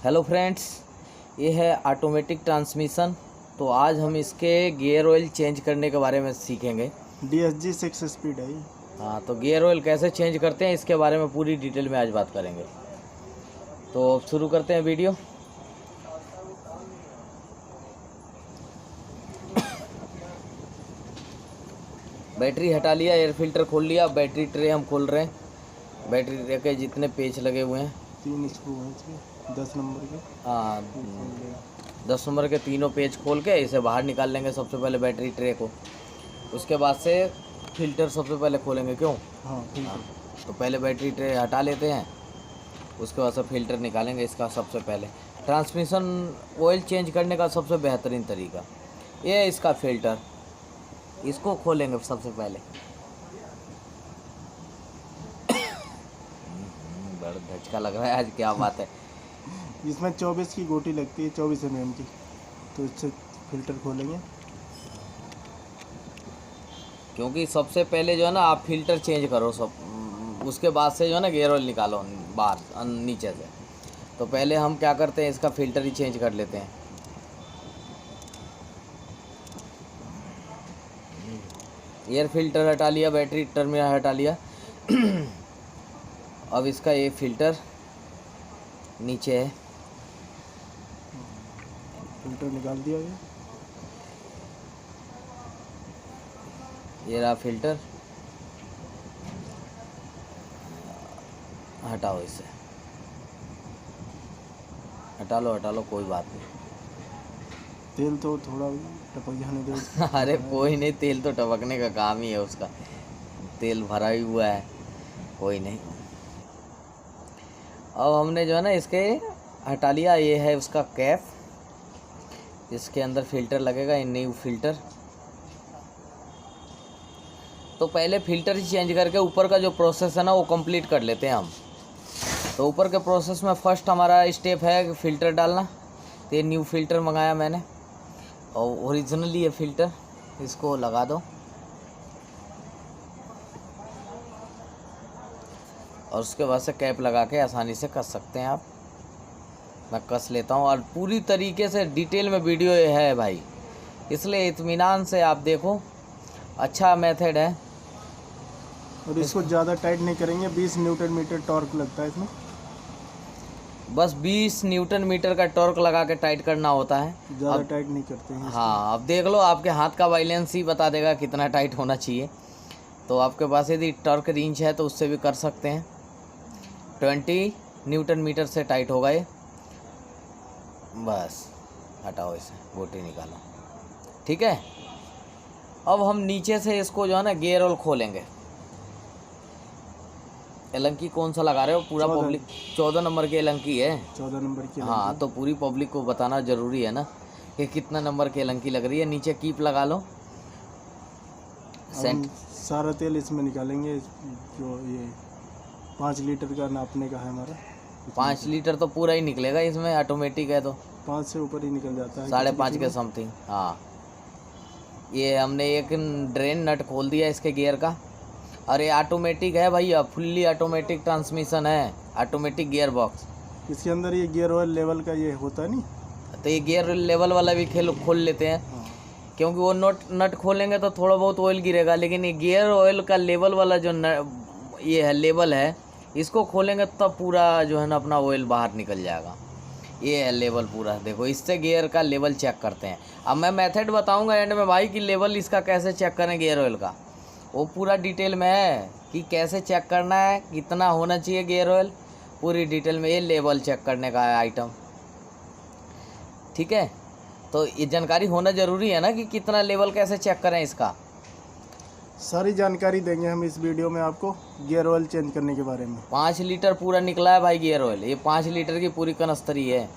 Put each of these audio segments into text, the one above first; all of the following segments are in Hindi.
हेलो फ्रेंड्स, ये है ऑटोमेटिक ट्रांसमिशन। तो आज हम इसके गियर ऑयल चेंज करने के बारे में सीखेंगे। DSG 6 स्पीड है ये। हाँ, तो गियर ऑयल कैसे चेंज करते हैं इसके बारे में पूरी डिटेल में आज बात करेंगे। तो अब शुरू करते हैं वीडियो। बैटरी हटा लिया, एयर फिल्टर खोल लिया, बैटरी ट्रे हम खोल रहे हैं। बैटरी ट्रे के जितने पेच लगे हुए हैं 3 स्क्रू हैं इसके 10 नंबर के। हाँ, 10 नंबर के तीनों पेज खोल के इसे बाहर निकाल लेंगे सबसे पहले बैटरी ट्रे को। उसके बाद से फिल्टर सबसे पहले खोलेंगे। क्यों? हाँ ठीक है। तो पहले बैटरी ट्रे हटा लेते हैं, उसके बाद से फिल्टर निकालेंगे इसका। सबसे पहले ट्रांसमिशन ऑयल चेंज करने का सबसे बेहतरीन तरीका ये है इसका फिल्टर। इसको खोलेंगे सबसे पहले। बड़ा धचका लग रहा है आज, क्या बात है। इसमें 24 की गोटी लगती है, 24 mm की। तो इससे फिल्टर खोलेंगे। क्योंकि सबसे पहले जो है ना आप फिल्टर चेंज करो सब, उसके बाद से जो है ना गियर ऑयल निकालो बाहर नीचे से। तो पहले हम क्या करते हैं, इसका फिल्टर ही चेंज कर लेते हैं। एयर फिल्टर हटा लिया, बैटरी टर्मिनल हटा लिया। अब इसका ये फिल्टर नीचे है, फिल्टर निकाल दिया ये रहा फिल्टर। हटाओ इसे, हटा लो कोई बात नहीं। तेल तो थोड़ा टपक जाने दो। अरे कोई नहीं, तेल तो टपकने का काम ही है उसका, तेल भरा ही हुआ है, कोई नहीं। अब हमने जो है ना इसके हटा लिया। ये है उसका कैप, इसके अंदर फिल्टर लगेगा, न्यू फिल्टर। तो पहले फिल्टर ही चेंज करके ऊपर का जो प्रोसेस है ना वो कंप्लीट कर लेते हैं हम। तो ऊपर के प्रोसेस में फर्स्ट हमारा स्टेप है फ़िल्टर डालना। तो ये न्यू फ़िल्टर मंगाया मैंने, और ओरिजिनली ये फ़िल्टर, इसको लगा दो। और उसके बाद से कैप लगा के आसानी से कस सकते हैं आप। मैं कस लेता हूँ, और पूरी तरीके से डिटेल में वीडियो है भाई, इसलिए इत्मीनान से आप देखो। अच्छा मेथड है। और इसको ज़्यादा टाइट नहीं करेंगे। 20 न्यूटन मीटर टॉर्क लगता है इसमें। बस 20 न्यूटन मीटर का टॉर्क लगा के टाइट करना होता है। ज़्यादा टाइट नहीं करते हैं। हाँ, अब देख लो, आपके हाथ का बैलेंस ही बता देगा कितना टाइट होना चाहिए। तो आपके पास यदि टॉर्क रिंच है तो उससे भी कर सकते हैं। 20 न्यूटन मीटर से टाइट होगा ये। बस हटाओ इसे, गोटी निकालो। ठीक है। अब हम नीचे से इसको जो है ना गियर ऑयल खोलेंगे। एलंकी कौन सा लगा रहे हो? पूरा पब्लिक 14 नंबर की एलंकी है। 14 नंबर की। हाँ, तो पूरी पब्लिक को बताना ज़रूरी है ना कि कितना नंबर की एलंकी लग रही है। नीचे कीप लगा लो। हम सारा तेल इसमें निकालेंगे। जो ये 5 लीटर का नापने का है हमारा। 5 लीटर तो पूरा ही निकलेगा इसमें, ऑटोमेटिक है तो 5 से ऊपर ही निकल जाता है। 5.5 के समथिंग। हाँ, ये हमने एक ड्रेन नट खोल दिया इसके गियर का। और ये ऑटोमेटिक है भैया, फुल्ली ऑटोमेटिक ट्रांसमिशन है, ऑटोमेटिक गियर बॉक्स। इसके अंदर ये गियर ऑयल लेवल का ये होता है नहीं। तो ये गियर लेवल वाला भी खोल लेते हैं। हाँ। क्योंकि वो नट खोलेंगे तो थोड़ा बहुत ऑयल गिरेगा, लेकिन ये गियर ऑयल का लेवल वाला जो ये है लेवल है, इसको खोलेंगे तब पूरा जो है ना अपना ऑयल बाहर निकल जाएगा। ये है लेवल पूरा, देखो इससे गियर का लेवल चेक करते हैं। अब मैं मेथड बताऊंगा एंड में भाई कि लेवल इसका कैसे चेक करें गियर ऑयल का, वो पूरा डिटेल में है कि कैसे चेक करना है, कितना होना चाहिए गियर ऑयल, पूरी डिटेल में। ये लेवल चेक करने का है आइटम। ठीक है, तो ये जानकारी होना ज़रूरी है ना कि कितना लेवल कैसे चेक करें इसका। सारी जानकारी देंगे हम इस वीडियो में आपको गियर ऑयल चेंज करने के बारे में। 5 लीटर पूरा निकला है भाई गियर ऑयल, ये 5 लीटर की पूरी कनस्तरी है।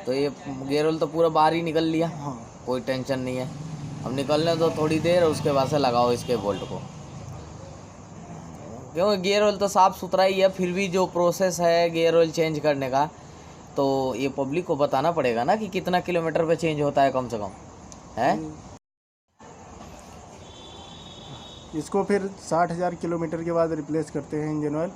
तो ये गियर ऑयल तो पूरा बाहर ही निकल लिया। हाँ। कोई टेंशन नहीं है। अब निकलने दो थोड़ी देर, उसके बाद से लगाओ इसके बोल्ट को। क्योंकि गियर ऑयल तो साफ़ सुथरा ही है, फिर भी जो प्रोसेस है गियर ऑयल चेंज करने का, तो ये पब्लिक को बताना पड़ेगा ना कि कितना किलोमीटर पे चेंज होता है कम से कम है। इसको फिर 60,000 किलोमीटर के बाद रिप्लेस करते हैं इंजन ऑयल।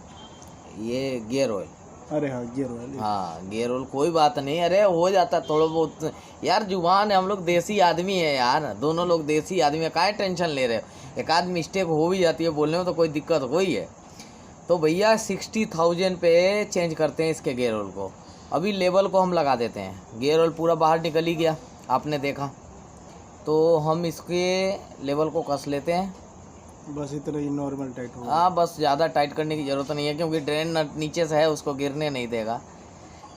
ये गियर ऑयल अरे हाँ, गियर ऑयल। हाँ गियर ऑयल कोई बात नहीं, अरे हो जाता है थोड़ा बहुत यार, जुबान है, हम लोग देसी आदमी है यार, दोनों लोग देसी आदमी है, काहे टेंशन ले रहे हो, एक आध मिस्टेक हो भी जाती है बोलने में तो कोई दिक्कत हो ही है। तो भैया 60,000 पे चेंज करते हैं इसके गियर ऑयल को। अभी लेवल को हम लगा देते हैं, गियर ऑयल पूरा बाहर निकल ही गया आपने देखा, तो हम इसके लेवल को कस लेते हैं। बस इतना ही नॉर्मल टाइट होगा। हाँ बस ज़्यादा टाइट करने की ज़रूरत नहीं है, क्योंकि ड्रेन नीचे से है, उसको गिरने नहीं देगा,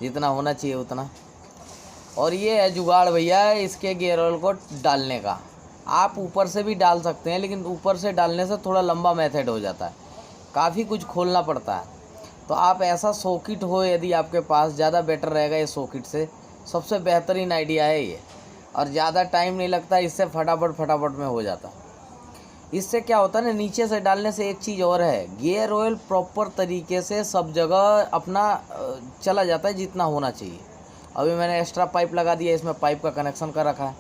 जितना होना चाहिए उतना। और ये है जुगाड़ भैया इसके गियर ऑयल को डालने का। आप ऊपर से भी डाल सकते हैं, लेकिन ऊपर से डालने से थोड़ा लंबा मेथड हो जाता है, काफ़ी कुछ खोलना पड़ता है। तो आप ऐसा सॉकेट हो यदि आपके पास, ज़्यादा बेटर रहेगा ये सॉकेट से, सबसे बेहतरीन आइडिया है ये, और ज़्यादा टाइम नहीं लगता, इससे फटाफट में हो जाता। इससे क्या होता है ना, नीचे से डालने से एक चीज़ और है, गियर ऑयल प्रॉपर तरीके से सब जगह अपना चला जाता है जितना होना चाहिए। अभी मैंने एक्स्ट्रा पाइप लगा दिया, इसमें पाइप का कनेक्शन कर रखा है।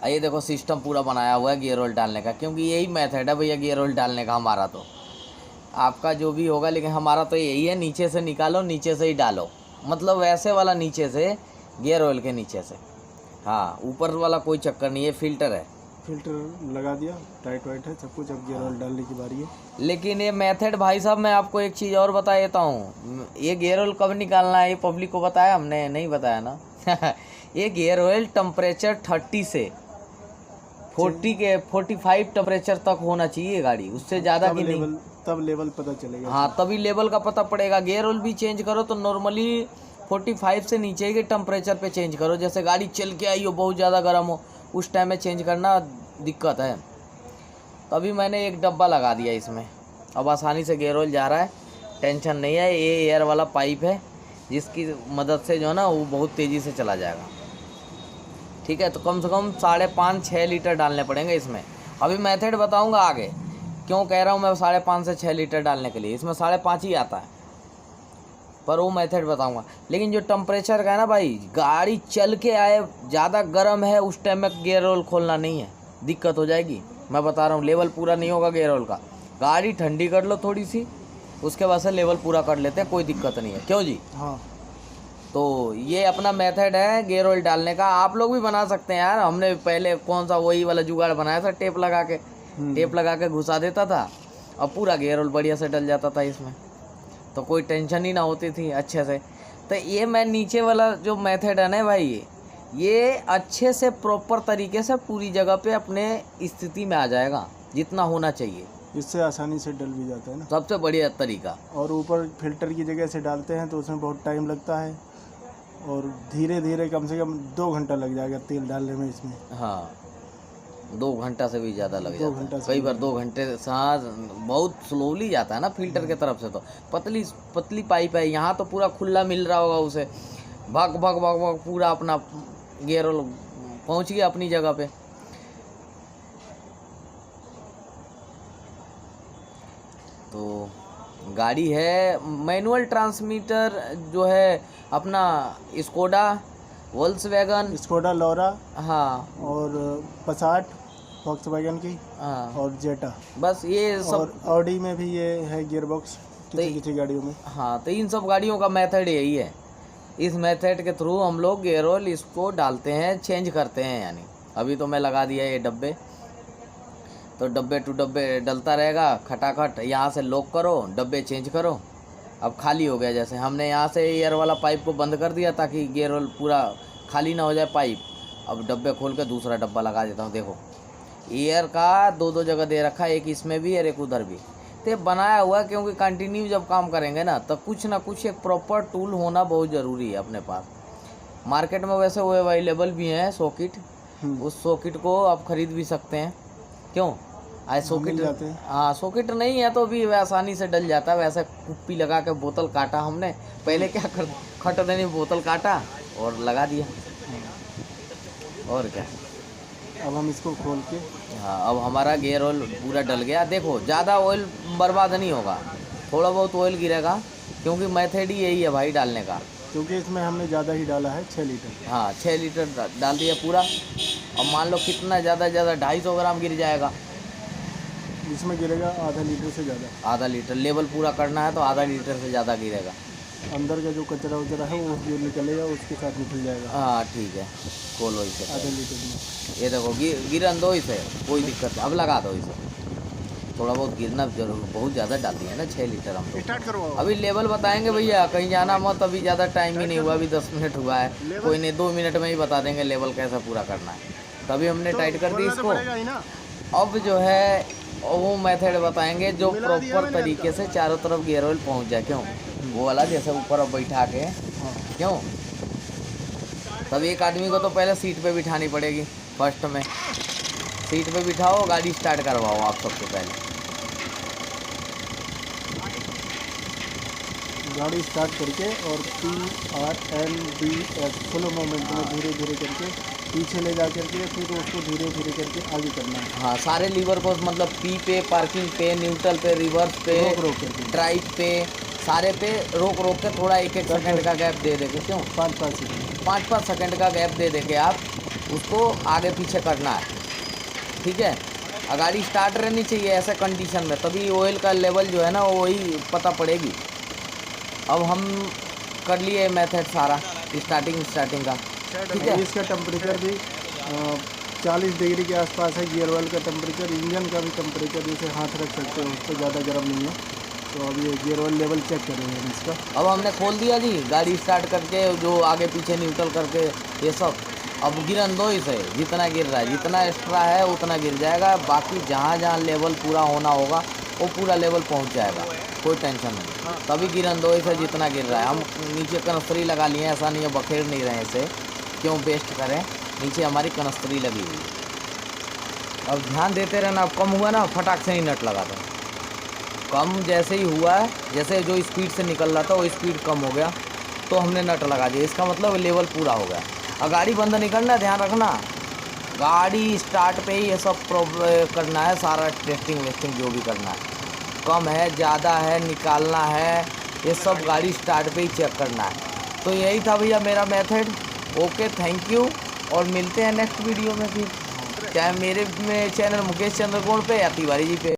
आइए देखो सिस्टम पूरा बनाया हुआ है गियर ऑयल डालने का, क्योंकि यही मेथड है भैया गियर ऑयल डालने का हमारा, तो आपका जो भी होगा, लेकिन हमारा तो यही है, नीचे से निकालो नीचे से ही डालो, मतलब वैसे वाला नीचे से, गियर ऑयल के नीचे से। हाँ ऊपर वाला कोई चक्कर नहीं है, फिल्टर है, फिल्टर लगा दिया, टाइट वाइट है सब कुछ, अब गियर ऑयल डालने की बारी है। लेकिन ये मेथड भाई साहब मैं आपको एक चीज़ और बता देता हूँ, ये गियर ऑयल कब निकालना है ये पब्लिक को बताया हमने, नहीं बताया ना ये गियर ऑयल टेम्परेचर 30 से 45 टेम्परेचर तक होना चाहिए गाड़ी, उससे ज़्यादा की नहीं, तब लेवल पता चलेगा। हाँ तभी लेवल का पता पड़ेगा। गियर ऑयल भी चेंज करो तो नॉर्मली 45 से नीचे के टेम्परेचर पे चेंज करो, जैसे गाड़ी चल के आई हो बहुत ज़्यादा गर्म हो, उस टाइम में चेंज करना दिक्कत है। तभी मैंने एक डब्बा लगा दिया इसमें, अब आसानी से गियर ऑयल जा रहा है, टेंशन नहीं है। ये एयर वाला पाइप है जिसकी मदद से जो है ना वो बहुत तेज़ी से चला जाएगा, ठीक है। तो कम से कम 5.5-6 लीटर डालने पड़ेंगे इसमें। अभी मेथड बताऊंगा आगे, क्यों कह रहा हूँ मैं 5.5 से 6 लीटर डालने के लिए, इसमें 5.5 ही आता है, पर वो मेथड बताऊंगा। लेकिन जो टेम्परेचर का है ना भाई, गाड़ी चल के आए ज़्यादा गर्म है उस टाइम में गियर ऑयल खोलना नहीं है, दिक्कत हो जाएगी। मैं बता रहा हूँ लेवल पूरा नहीं होगा गियर ऑयल का, गाड़ी ठंडी कर लो थोड़ी सी, उसके बाद से लेवल पूरा कर लेते हैं, कोई दिक्कत नहीं है, क्यों जी। हाँ तो ये अपना मेथड है गियर ऑयल डालने का, आप लोग भी बना सकते हैं यार। हमने पहले कौन सा वही वाला जुगाड़ बनाया था, टेप लगा के घुसा देता था और पूरा गियर ऑयल बढ़िया से डल जाता था इसमें, तो कोई टेंशन ही ना होती थी अच्छे से। तो ये मैं नीचे वाला जो मेथड है ना भाई, ये अच्छे से प्रॉपर तरीके से पूरी जगह पे अपने स्थिति में आ जाएगा जितना होना चाहिए, इससे आसानी से डल भी जाता है ना, सबसे बढ़िया तरीका। और ऊपर फिल्टर की जगह से डालते हैं तो उसमें बहुत टाइम लगता है, और धीरे धीरे कम से कम 2 घंटा लग जाएगा तेल डालने में इसमें। हाँ 2 घंटा से भी ज़्यादा लग 2 जाता घंटा है, से कई बार 2 घंटे सांस बहुत स्लोली जाता है ना फिल्टर के तरफ से। तो पतली पाइप है, यहाँ तो पूरा खुला मिल रहा होगा उसे, भग भग भग भग पूरा अपना गियर ऑयल पहुँच गया अपनी जगह पे। तो गाड़ी है मैनुअल ट्रांसमीटर जो है अपना स्कोडा, वोल्क्सवैगन, स्कोडा लोरा, हाँ और पसाट वॉक्सवैगन की, हाँ और जेटा, बस ये सब। और ऑडी में भी ये है गियर बॉक्स किसी गाड़ियों में। हाँ तो इन सब गाड़ियों का मेथड यही है, इस मेथड के थ्रू हम लोग गियर ऑयल इसको डालते हैं, चेंज करते हैं। यानी अभी तो मैं लगा दिया ये डब्बे, तो डब्बे टू डब्बे डलता रहेगा खटाखट, यहाँ से लॉक करो, डब्बे चेंज करो। अब खाली हो गया, जैसे हमने यहाँ से एयर वाला पाइप को बंद कर दिया ताकि गियर ऑयल पूरा खाली ना हो जाए पाइप। अब डब्बे खोल के दूसरा डब्बा लगा देता हूँ, देखो एयर का 2 जगह दे रखा है, एक इसमें भी और एक उधर भी। तो ये बनाया हुआ है क्योंकि कंटिन्यू जब काम करेंगे ना तो कुछ ना कुछ एक प्रॉपर टूल होना बहुत ज़रूरी है अपने पास। मार्केट में वैसे वो अवेलेबल भी हैं सॉकेट, उस सॉकेट को आप ख़रीद भी सकते हैं, क्यों आज सॉकेट, हाँ सॉकेट नहीं है तो भी आसानी से डल जाता है। वैसे कुप्पी लगा के बोतल काटा हमने, पहले क्या कर खट देनी, बोतल काटा और लगा दिया, और क्या। अब हम इसको खोल के, हाँ अब हमारा गियर ऑयल पूरा डल गया। देखो ज़्यादा ऑयल बर्बाद नहीं होगा, थोड़ा बहुत ऑयल गिरेगा, क्योंकि मेथड ही यही है भाई डालने का। क्योंकि इसमें हमने ज़्यादा ही डाला है 6 लीटर। हाँ 6 लीटर डाल दिया पूरा। अब मान लो कितना ज़्यादा 250 ग्राम गिर जाएगा, इसमें गिरेगा आधा लीटर से ज़्यादा। आधा लीटर लेवल पूरा करना है तो आधा लीटर से ज़्यादा गिरेगा। अंदर का जो कचरा वचरा है वो जो निकलेगा उसके साथ निकल जाएगा हाँ ठीक है, खोलो इसे। आधे लीटर में। ये देखो गिरन दो इसे, कोई दिक्कत नहीं। अब लगा दो इसे, थोड़ा बहुत गिरना जरूर, बहुत ज़्यादा डाल दिया ना 6 लीटर हम लोग। स्टार्ट करो। अभी लेवल बताएंगे भैया, कहीं जाना मत, अभी ज़्यादा टाइम ही नहीं हुआ, अभी 10 मिनट हुआ है। कोई नहीं, 2 मिनट में ही बता देंगे लेवल कैसा पूरा करना है। तभी हमने टाइट कर दी इसको। अब जो है वो मेथड बताएंगे जो प्रॉपर तरीके से चारों तरफ गियर ऑयल पहुँच जाए। क्यों वो वाला जैसे ऊपर अब बैठा के, क्यों तब एक आदमी को तो पहले सीट पे बिठानी पड़ेगी। फर्स्ट में सीट पे बिठाओ, गाड़ी स्टार्ट करवाओ आप सबसे पहले। गाड़ी स्टार्ट करके और PRNDS फुल मोमेंट में धीरे धीरे करके पीछे ले जा करके फिर उसको धीरे धीरे करके आगे करना है। हाँ, सारे लीवर को मतलब पी पे, पार्किंग पे, न्यूट्रल पे, रिवर्स पे, रोक करके ड्राइव पे, सारे पे रोक के थोड़ा 1-1 सेकंड का गैप दे देके, क्यों 5-5 सेकंड 5-5 सेकंड का गैप दे देके आप उसको आगे पीछे करना है। ठीक है, गाड़ी स्टार्ट रहनी चाहिए ऐसे कंडीशन में, तभी ऑयल का लेवल जो है ना वही पता पड़ेगी। अब हम कर लिए मेथड सारा स्टार्टिंग का। ठीक है, इसका टेम्परेचर भी 40 डिग्री के आसपास है। गियर ऑयल का टेम्परेचर, इंजन का भी टेम्परेचर जैसे हाथ रख सकते हो, उस पर ज़्यादा गर्म नहीं है। तो अब ये गियर ऑयल लेवल चेक करेंगे हम इसका। अब हमने खोल दिया जी, गाड़ी स्टार्ट करके जो आगे पीछे न्यूट्रल करके ये सब। अब गिरन दो इसे, जितना गिर रहा है, जितना एक्स्ट्रा है उतना गिर जाएगा। बाकी जहाँ जहाँ लेवल पूरा होना होगा वो पूरा लेवल पहुँच जाएगा, कोई टेंशन नहीं। तभी गिरन दो इसे जितना गिर रहा है। हम नीचे कनस्तरी लगा लिए, ऐसा नहीं है बखेर नहीं रहे इसे, क्यों वेस्ट करें, नीचे हमारी कनस्तरी लगी हुई है। अब ध्यान देते रहना। अब कम हुआ ना, फटाक से ही नट लगा दो। कम जैसे ही हुआ है, जैसे जो स्पीड से निकल रहा था वो स्पीड कम हो गया तो हमने नट लगा दिया, इसका मतलब लेवल पूरा हो गया। और गाड़ी बंद नहीं करना, ध्यान रखना, गाड़ी स्टार्ट पे ही ये सब करना है, सारा टेस्टिंग वेस्टिंग जो भी करना है। कम है, ज़्यादा है, निकालना है, ये सब गाड़ी स्टार्ट पे ही चेक करना है। तो यही था भैया मेरा मेथड। ओके, थैंक यू, और मिलते हैं नेक्स्ट वीडियो में फिर, चाहे मेरे में चैनल मुकेश चंद्रकोण पे या तिवारी जी पे।